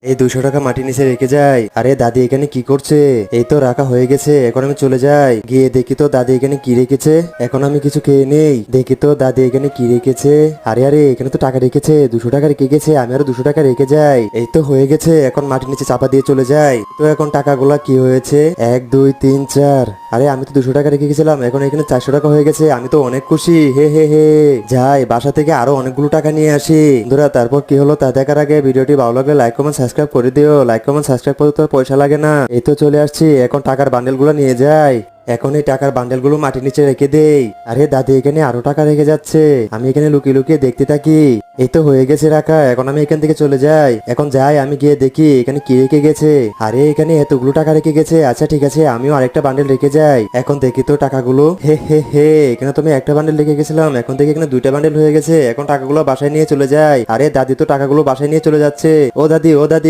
এই 200 টাকা মাটির নিচে রেখে যাই। আরে দাদি এখানে কি করছে? এই তো রাখা হয়ে গেছে, এখন আমি চলে যাই। গিয়ে দেখি তো দাদি এখানে কি রেখেছে। এখন আমি কিছু খেয়ে নেই। দেখি তো দাদি এখানে কি রেখেছে। আরে আরে এখানে তো টাকা রেখেছে, 200 টাকা রেখে গেছে। আমি আরো 200 টাকা রেখে যাই। এই তো হয়ে গেছে, এখন মাটির নিচে চাপা দিয়ে চলে যাই। তো এখন টাকাগুলা কি হয়েছে? 1 2 3 4। আরে আমি তো 200 টাকা রেখে গেছিলাম, এখন এখানে 400 টাকা হয়ে গেছে। আমি তো অনেক খুশি, হে হে হে। যাই বাসা থেকে আরো অনেকগুলো টাকা নিয়ে আসি। বন্ধুরা তারপর কি হলো তা দেখার আগে ভিডিওটি ভালো লাগলে লাইক কমেন্ট সাবস্ক্রাইব করে দিও। লাইক কমেন্ট সাবস্ক্রাইব করতে তো পয়সা লাগে না। এই তো চলে আসছি, এখন টাকার বান্ডেলগুলো নিয়ে যাই। এখন এই টাকার বান্ডেলগুলো মাটির নিচে রেখে দেই। আরে দাদি এখানে আরো টাকা রেখে যাচ্ছে, আমি এখানে লুকিয়ে লুকিয়ে দেখতে থাকি। এই তো হয়ে গেছে রাখা, এখন আমি এখান থেকে চলে যাই। এখন যাই আমি গিয়ে দেখি এখানে কি রেখে গেছে। আরে এখানে এতগুলো টাকা রেখে গেছে, আচ্ছা ঠিক আছে আমিও আরেকটা বান্ডেল রেখে যাই। এখন দেখি তো টাকাগুলো, হে হে হে, এখানে তো আমি একটা বান্ডেল রেখে গেছিলাম, এখন দেখি এখানে দুইটা বান্ডেল হয়ে গেছে। এখন টাকাগুলো বাসায় নিয়ে চলে যাই। আরে দাদি তো টাকাগুলো বাসায় নিয়ে চলে যাচ্ছে। ও দাদি ও দাদি।